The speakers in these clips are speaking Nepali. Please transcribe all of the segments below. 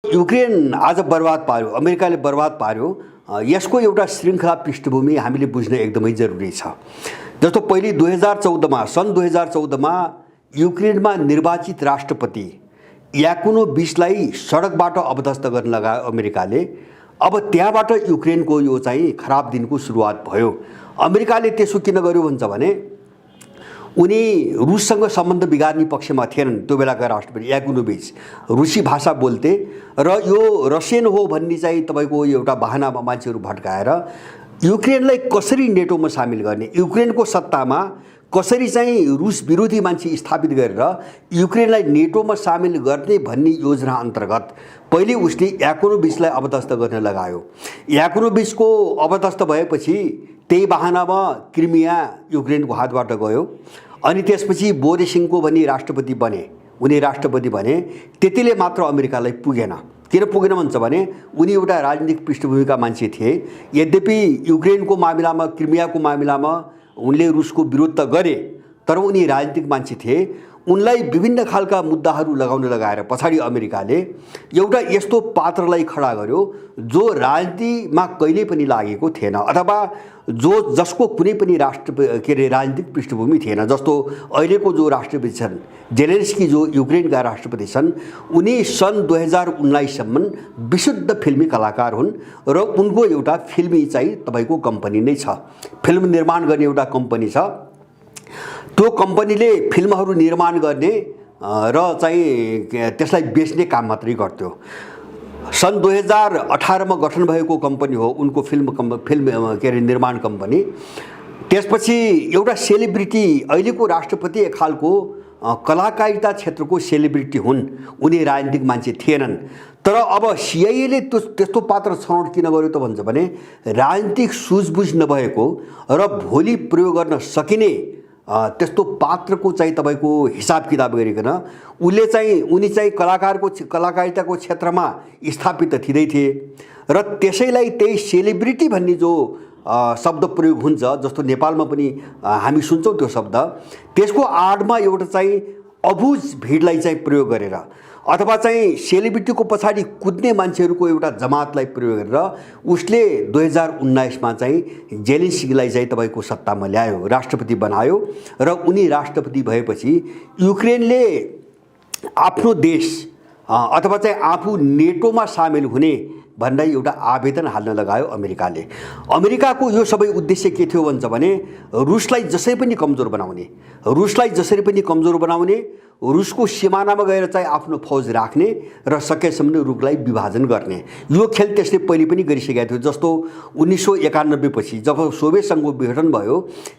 युक्रेन आज बर्बाद पार्यो, अमेरिकाले बर्बाद पार्यो। यसको एउटा श्रृङ्खला पृष्ठभूमि हामीले बुझ्न एकदमै जरुरी छ। जस्तो पहिले 2014मा सन् 2014मा युक्रेनमा निर्वाचित राष्ट्रपति याकुनोभिचलाई सडकबाट अवदस्त गर्न लगायो अमेरिकाले। अब त्यहाँबाट युक्रेनको यो चाहिँ खराब दिनको सुरुवात भयो। अमेरिकाले त्यसो किन गर्यो भन्छ भने उनी रुससँग सम्बन्ध बिगार्ने पक्षमा थिएनन्। त्यो बेलाका राष्ट्रपति याकुनोभिच रुसी भाषा बोल्थे र यो रसियन हो भन्ने चाहिँ तपाईको एउटा बहानामा मान्छेहरू भट्काएर युक्रेनलाई कसरी नेटोमा सामेल गर्ने, युक्रेनको सत्तामा कसरी चाहिँ रुस विरोधी मान्छे स्थापित गरेर युक्रेनलाई नेटोमा सामेल गर्ने भन्ने योजना अन्तर्गत पहिले उसले याकुनोभिचलाई अवदस्त गर्न लगायो। याकुनोभिचको अवदस्त भएपछि त्यही बहानामा क्रिमिया युक्रेनको हातबाट गयो। अनि त्यसपछि बोरिसिङको भन्ने राष्ट्रपति बने, उनी राष्ट्रपति बने। त्यतिले मात्र अमेरिकालाई पुगेन। किन पुगेन भन्छ भने उनी एउटा राजनीतिक पृष्ठभूमिका मान्छे थिए। यद्यपि युक्रेनको मामिलामा, क्रिमियाको मामिलामा उनले रुसको विरोध त गरे, तर उनी राजनीतिक मान्छे थिए। उनलाई विभिन्न खालका मुद्दाहरू लगाउन लगाएर पछाडि अमेरिकाले एउटा यस्तो पात्रलाई खडा गर्यो जो राजनीतिमा कहिल्यै पनि लागेको थिएन, अथवा जसको कुनै पनि राजनीतिक पृष्ठभूमि थिएन। जस्तो अहिलेको जो राष्ट्रपति छन् जेलेन्स्की, जो युक्रेनका राष्ट्रपति छन्, उनी सन् 2019सम्म विशुद्ध फिल्मी कलाकार हुन् र उनको एउटा फिल्मी चाहिँ तपाईँको कम्पनी नै छ। फिल्म निर्माण गर्ने एउटा कम्पनी छ। त्यो कम्पनीले फिल्महरू निर्माण गर्ने र चाहिँ त्यसलाई बेच्ने काम मात्रै गर्थ्यो। सन् 2018मा गठन भएको कम्पनी हो उनको फिल्म निर्माण कम्पनी। त्यसपछि एउटा सेलिब्रिटी, अहिलेको राष्ट्रपति एक खालको कलाकारिता क्षेत्रको सेलिब्रिटी हुन्, उनी राजनीतिक मान्छे थिएनन्। तर अब सिआइएले त्यस्तो पात्र छनौट किन गर्यो त भन्छ भने राजनीतिक सुझबुझ नभएको र भोलि प्रयोग गर्न सकिने त्यस्तो पात्रको चाहिँ तपाईको हिसाब किताब गरिकन उनी चाहिँ कलाकारिताको क्षेत्रमा स्थापित त थिँदै थिए र त्यसैलाई त्यही सेलिब्रिटी भन्ने जो शब्द प्रयोग हुन्छ, जस्तो नेपालमा पनि हामी सुन्छौँ त्यो शब्द, त्यसको आडमा एउटा चाहिँ अबुझ भिडलाई चाहिँ प्रयोग गरेर अथवा चाहिँ सेलिब्रिटीको पछाडि कुद्ने मान्छेहरूको एउटा जमातलाई प्रयोग गरेर उसले 2019मा चाहिँ जेलेन्स्कीलाई चाहिँ तपाईँको सत्तामा ल्यायो, राष्ट्रपति बनायो। र उनी राष्ट्रपति भएपछि युक्रेनले आफ्नो देश अथवा चाहिँ आफू नेटोमा सामेल हुने भन्दै एउटा आवेदन हाल्न लगायो अमेरिकाले। अमेरिकाको यो सबै उद्देश्य के थियो भन्छ भने रुसलाई जसरी पनि कमजोर बनाउने, रुसको सिमानामा गएर चाहिँ आफ्नो फौज राख्ने र सकेसम्म रुसलाई विभाजन गर्ने। यो खेल त्यसले पहिले पनि गरिसकेको थियो। जस्तो 1991 पछि जब सोभियत सङ्घको विघटन भयो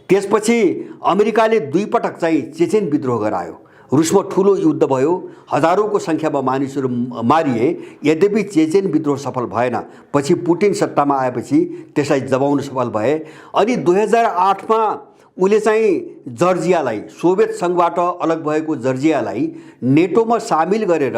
त्यसपछि अमेरिकाले 2 पटक चाहिँ चेचेन विद्रोह गरायो। रुसमा ठुलो युद्ध भयो, हजारौंको सङ्ख्यामा मानिसहरू मारिए। यद्यपि चेचेन विद्रोह सफल भएन। पछि पुटिन सत्तामा आएपछि त्यसलाई दबाउन सफल भए। अनि 2008मा उले चाहिँ जर्जियालाई, सोभियत सङ्घबाट अलग भएको जर्जियालाई नेटोमा सामेल गरेर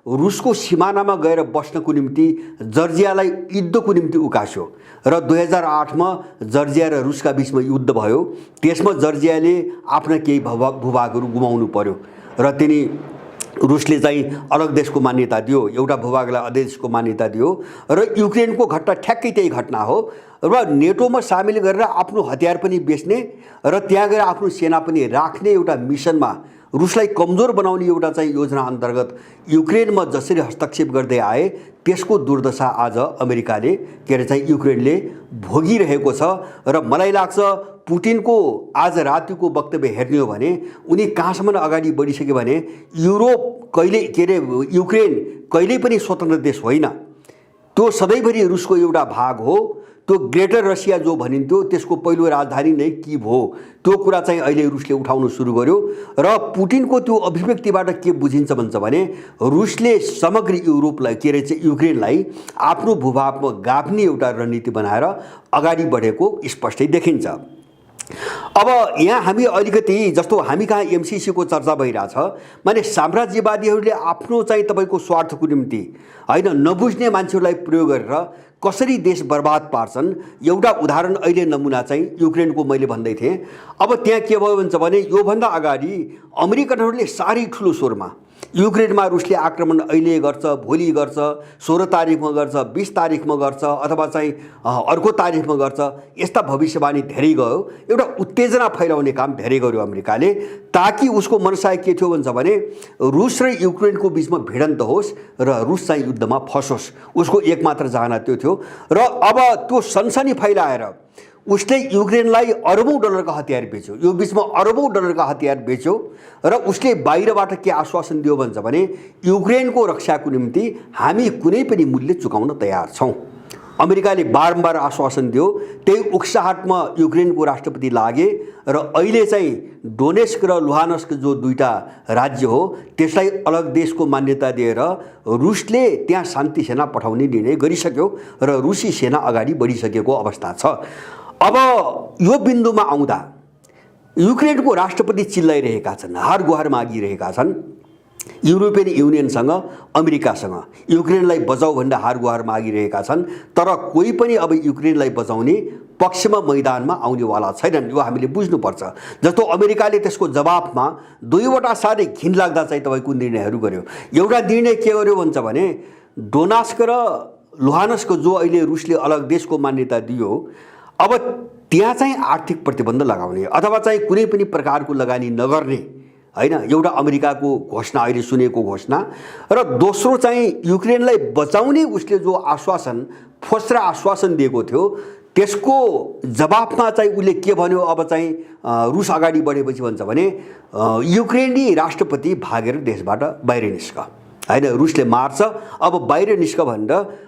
रुसको सिमानामा गएर बस्नको निम्ति जर्जियालाई युद्धको निम्ति उकास्यो र 2008मा जर्जिया र रुसका बीचमा युद्ध भयो। त्यसमा जर्जियाले आफ्ना केही भूभागहरू गुमाउनु पर्यो र तिनी रुसले चाहिँ अलग देशको मान्यता दियो, एउटा भूभागलाई अदेशको मान्यता दियो र युक्रेनको घटना ठ्याक्कै त्यही घटना हो। र नेटोमा सामेल गरेर आफ्नो हतियार पनि बेच्ने र त्यहाँ गएर आफ्नो सेना पनि राख्ने एउटा मिसनमा रुसलाई कमजोर बनाउने एउटा चाहिँ योजना अन्तर्गत युक्रेनमा जसरी हस्तक्षेप गर्दै आए त्यसको दुर्दशा आज अमेरिकाले चाहिँ युक्रेनले भोगिरहेको छ। र मलाई लाग्छ पुटिनको आज रातिको वक्तव्य हेर्ने हो भने उनी कहाँसम्म अगाडि बढिसक्यो भने युरोप युक्रेन कहिल्यै पनि स्वतन्त्र देश होइन, त्यो सधैँभरि रुसको एउटा भाग हो। त्यो ग्रेटर रसिया जो भनिन्थ्यो त्यसको पहिलो राजधानी नै किभ हो। त्यो कुरा चाहिँ अहिले रुसले उठाउन सुरु गर्यो र पुटिनको त्यो अभिव्यक्तिबाट के बुझिन्छ भन्छ भने रुसले समग्र युरोपलाई युक्रेनलाई आफ्नो भूभागमा गाभ्ने एउटा रणनीति बनाएर अगाडि बढेको स्पष्टै देखिन्छ। अब यहाँ हामी अलिकति जस्तो हामी कहाँ एमसिसीको चर्चा भइरहेछ, माने साम्राज्यवादीहरूले आफ्नो चाहिँ तपाईँको स्वार्थको निम्ति होइन नबुझ्ने मान्छेहरूलाई प्रयोग गरेर कसरी देश बर्बाद पार्छन्। एउटा उदाहरण अहिले नमुना चाहिँ युक्रेनको मैले भन्दै थिएँ। अब त्यहाँ के भयो भन्छ भने योभन्दा अगाडि अमेरिकनहरूले साह्रै ठुलो स्वरमा युक्रेनमा रुसले आक्रमण अहिले गर्छ, भोलि गर्छ, 16 तारिखमा गर्छ, 20 तारिखमा गर्छ, अथवा चाहिँ अर्को तारिखमा गर्छ, यस्ता भविष्यवाणी धेरै गयो। एउटा उत्तेजना फैलाउने काम धेरै गर्यो अमेरिकाले, ताकि उसको मनसाय के थियो भन्छ भने रुस र युक्रेनको बिचमा भिडन्त होस् र रुस चाहिँ युद्धमा फसोस्। उसको एकमात्र चाहना त्यो थियो। र अब त्यो सनसनी फैलाएर उसले युक्रेनलाई अरबौं डलरका हतियार बेच्यो, यो बिचमा अरबौं डलरका हतियार बेच्यो। र उसले बाहिरबाट के आश्वासन दियो भन्छ भने युक्रेनको रक्षाको निम्ति हामी कुनै पनि मूल्य चुकाउन तयार छौँ। अमेरिकाले बारम्बार आश्वासन दियो। त्यही उक्साहटमा युक्रेनको राष्ट्रपति लागे र अहिले चाहिँ डोनेस्क र लुहानस्क जो दुईटा राज्य हो त्यसलाई अलग देशको मान्यता दिएर रुसले त्यहाँ शान्ति सेना पठाउने निर्णय गरिसक्यो र रुसी सेना अगाडि बढिसकेको अवस्था छ। अब यो बिन्दुमा आउँदा युक्रेनको राष्ट्रपति चिल्लाइरहेका छन्, हार गुहार मागिरहेका छन् युरोपियन युनियनसँग, अमेरिकासँग। युक्रेनलाई बचाऊ भनेर हार गुहार मागिरहेका छन्, तर कोही पनि अब युक्रेनलाई बचाउने पक्षमा मैदानमा आउनेवाला छैनन्। यो हामीले बुझ्नुपर्छ। जस्तो अमेरिकाले त्यसको जवाफमा दुईवटा साह्रै घिनलाग्दा चाहिँ तपाईँको निर्णयहरू गर्यो। एउटा निर्णय के गर्यो भन्छ भने डोनेस्क र लुहानस्क जो अहिले रुसले अलग देशको मान्यता दियो, अब त्यहाँ चाहिँ आर्थिक प्रतिबन्ध लगाउने अथवा चाहिँ कुनै पनि प्रकारको लगानी नगर्ने, हैन, एउटा अमेरिकाको घोषणा अहिले सुनेको घोषणा। र दोस्रो चाहिँ युक्रेनलाई बचाउने उसले जो आश्वासन, फोस्रा आश्वासन दिएको थियो, त्यसको जवाफमा चाहिँ उसले के भन्यो, अब चाहिँ रुस अगाडि बढेपछि भन्छ भने युक्रेनी राष्ट्रपति भागेर देशबाट बाहिर निस्क, हैन, रुसले मार्छ, अब बाहिर निस्क भनेर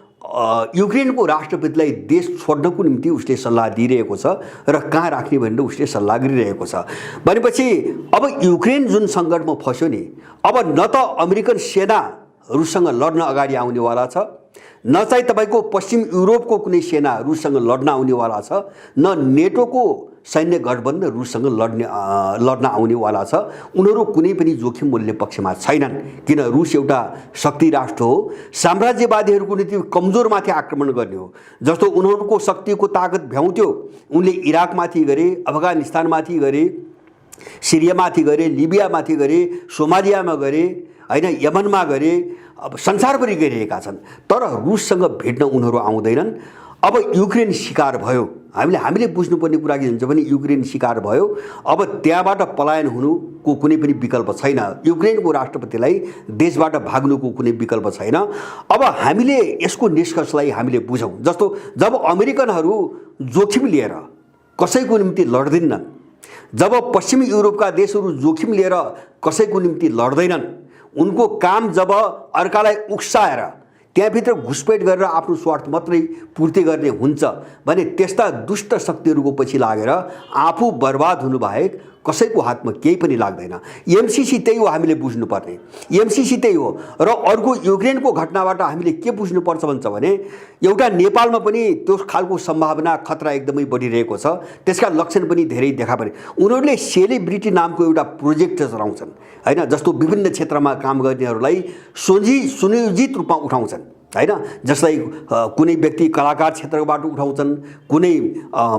युक्रेनको राष्ट्रपतिलाई देश छोड्नको निम्ति उसले सल्लाह दिइरहेको छ र कहाँ राख्ने भनेर उसले सल्लाह गरिरहेको छ। भनेपछि अब युक्रेन जुन सङ्कटमा फस्यो नि, अब न त अमेरिकन सेना रुससँग लड्न अगाडि आउनेवाला छ, न चाहिँ तपाईँको पश्चिम युरोपको कुनै सेना रुससँग लड्न आउनेवाला छ, न नेटोको सैन्य गठबन्धन रुससँग लड्न आउनेवाला छ। उनीहरू कुनै पनि जोखिम मोल्ने पक्षमा छैनन्, किन रुस एउटा शक्ति राष्ट्र हो। साम्राज्यवादीहरूको नीति कमजोरमाथि आक्रमण गर्ने हो। जस्तो उनीहरूको शक्तिको ताकत भ्याउँथ्यो, उनले इराकमाथि गरे, अफगानिस्तानमाथि गरे, सिरियामाथि गरे, लिबियामाथि गरे, सोमालियामा गरे, हैन, यमनमा गरे, अब संसारभरि गरिरहेका छन्। तर रुससँग भेट्न उनीहरू आउँदैनन्। अब युक्रेन शिकार भयो। हामीले बुझ्नुपर्ने कुरा के हुन्छ भने युक्रेन शिकार भयो। अब त्यहाँबाट पलायन हुनुको कुनै पनि विकल्प छैन। युक्रेनको राष्ट्रपतिलाई देशबाट भाग्नुको कुनै विकल्प छैन। अब हामीले यसको निष्कर्षलाई हामीले बुझौँ। जस्तो जब अमेरिकनहरू जोखिम लिएर कसैको निम्ति लड्दैनन्, जब पश्चिमी युरोपका देशहरू जोखिम लिएर कसैको निम्ति लड्दैनन्, उनको काम जब अर्कालाई उक्साएर त्यहाँभित्र घुसपेट गरेर आफ्नो स्वार्थ मात्रै पूर्ति गर्ने हुन्छ भने त्यस्ता दुष्ट शक्तिहरूको पछि लागेर आफू बर्बाद हुनुबाहेक कसैको हातमा केही पनि लाग्दैन। एमसीसी त्यही हो, हामीले बुझ्नुपर्ने एमसीसी त्यही हो। र अर्को युक्रेनको घटनाबाट हामीले के बुझ्नुपर्छ भन्छ भने एउटा नेपालमा पनि त्यो खालको सम्भावना खतरा एकदमै बढिरहेको छ। त्यसका लक्षण पनि धेरै देखा परे। उनीहरूले सेलिब्रिटी नामको एउटा प्रोजेक्ट चलाउँछन्, हैन, जस्तो विभिन्न क्षेत्रमा काम गर्नेहरूलाई सुनियोजित रूपमा उठाउँछन्, हैन, जसलाई कुनै व्यक्ति कलाकार क्षेत्रबाट उठाउँछन्, कुनै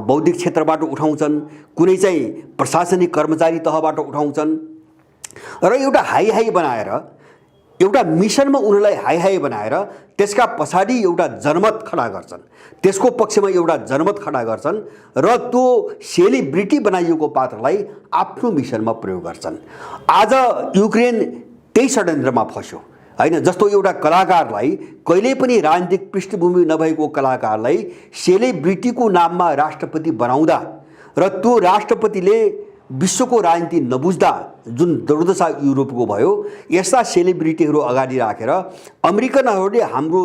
बौद्धिक क्षेत्रबाट उठाउँछन्, कुनै चाहिँ प्रशासनिक कर्मचारी तहबाट उठाउँछन् र एउटा हाई बनाएर, एउटा मिसनमा उनीहरूलाई हाई बनाएर त्यसका पछाडि एउटा जनमत खडा गर्छन्, त्यसको पक्षमा एउटा जनमत खडा गर्छन् र त्यो सेलिब्रिटी बनाइएको पात्रलाई आफ्नो मिसनमा प्रयोग गर्छन्। आज युक्रेन त्यही षड्यन्त्रमा फस्यो, हैन। जस्तो एउटा कलाकारलाई, कहिल्यै पनि राजनीतिक पृष्ठभूमि नभएको कलाकारलाई सेलिब्रिटीको नाममा राष्ट्रपति बनाउँदा र त्यो राष्ट्रपतिले विश्वको राजनीति नबुझ्दा जुन दुर्दशा युरोपको भयो, यस्ता सेलिब्रिटीहरू अगाडि राखेर अमेरिकनहरूले हाम्रो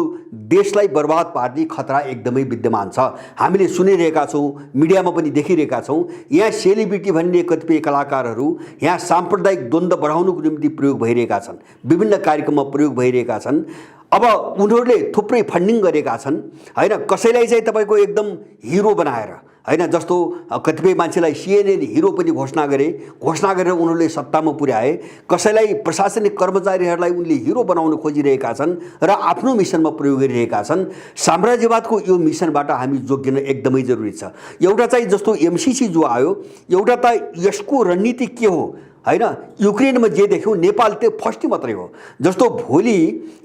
देशलाई बर्बाद पार्ने खतरा एकदमै विद्यमान छ। हामीले सुनिरहेका छौँ, मिडियामा पनि देखिरहेका छौँ। यहाँ सेलिब्रिटी भन्ने कतिपय कलाकारहरू यहाँ साम्प्रदायिक द्वन्द्व बढाउनुको निम्ति प्रयोग भइरहेका छन्, विभिन्न कार्यक्रममा प्रयोग भइरहेका छन्। अब उनीहरूले थुप्रै फन्डिङ गरेका छन्, हैन। कसैलाई चाहिँ तपाईँको एकदम हिरो बनाएर, हैन, जस्तो कतिपय मान्छेलाई CNN हिरो पनि घोषणा गरेर उनीहरूले सत्तामा पुर्याए। कसैलाई प्रशासनिक कर्मचारीहरूलाई उनले हिरो बनाउन खोजिरहेका छन् र आफ्नो मिसनमा प्रयोग गरिरहेका छन्। साम्राज्यवादको यो मिसनबाट हामी जोगिन एकदमै जरुरी छ। एउटा चाहिँ जस्तो एमसीसी जो आयो, एउटा त यसको रणनीति के हो होइन, युक्रेनमा जे देख्यौँ नेपाल त्यो फर्स्टै मात्रै हो। जस्तो भोलि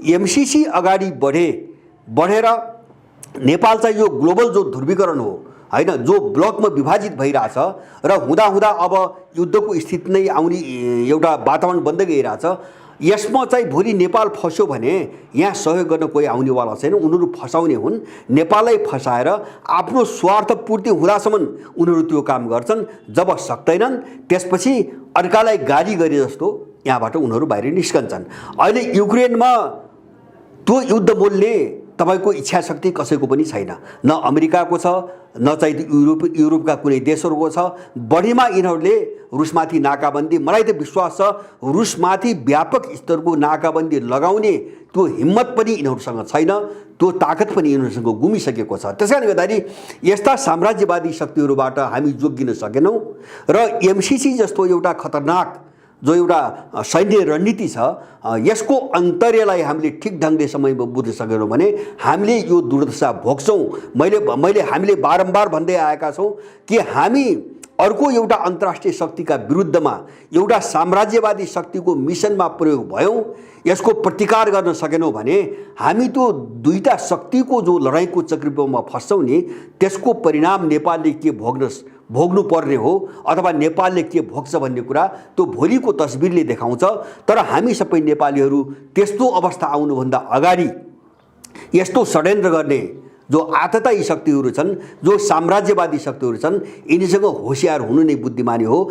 एमसिसी अगाडि बढेर नेपाल चाहिँ यो ग्लोबल जो ध्रुवीकरण हो होइन, जो ब्लकमा विभाजित भइरहेछ र हुँदा अब युद्धको स्थिति नै आउने एउटा वातावरण बन्दै गइरहेछ, यसमा चाहिँ भोलि नेपाल फस्यो भने यहाँ सहयोग गर्न कोही आउनेवाला छैन। उनीहरू फसाउने हुन्, नेपाललाई फसाएर आफ्नो स्वार्थ पूर्ति हुँदासम्म उनीहरू त्यो काम गर्छन्। जब सक्दैनन् त्यसपछि अर्कालाई गाली गरे जस्तो यहाँबाट उनीहरू बाहिर निस्कन्छन्। अहिले युक्रेनमा त्यो युद्ध मोल्ने तपाईको इच्छा शक्ति कसैको पनि छैन, न अमेरिकाको छ, न चाहिँ युरोपका कुनै देशहरूको छ। बढीमा यिनीहरूले रुसमाथि नाकाबन्दी, मलाई त विश्वास छ रुसमाथि व्यापक स्तरको नाकाबन्दी लगाउने त्यो हिम्मत पनि यिनीहरूसँग छैन, त्यो ताकत पनि यिनीहरूसँग गुमिसकेको छ। त्यसकारणले गर्दाखेरि यस्ता साम्राज्यवादी शक्तिहरूबाट हामी जोगिन सकेनौँ र एमसिसी जस्तो एउटा खतरनाक जो एउटा सैन्य रणनीति छ, यसको अन्तर्यलाई हामीले ठिक ढङ्गले समयमा बुझ्न सकेनौँ भने हामीले यो दुर्दशा भोग्छौँ। हामीले बारम्बार भन्दै आएका छौँ कि हामी अर्को एउटा अन्तर्राष्ट्रिय शक्तिका विरुद्धमा एउटा साम्राज्यवादी शक्तिको मिसनमा प्रयोग भयौँ, यसको प्रतिकार गर्न सकेनौँ भने हामी त्यो दुईटा शक्तिको जो लडाइँको चक्रव्यूहमा फस्छौँ नि, त्यसको परिणाम नेपालले के भोग्नु पर्ने हो अथवा नेपालले के भोग्छ भन्ने कुरा त्यो भोलिको तस्बिरले देखाउँछ। तर हामी सबै नेपालीहरू त्यस्तो अवस्था आउनुभन्दा अगाडि यस्तो षड्यन्त्र गर्ने जो आततायी शक्तिहरू छन्, जो साम्राज्यवादी शक्तिहरू छन्, यिनीसँग होसियार हुनु नै बुद्धिमानी हो।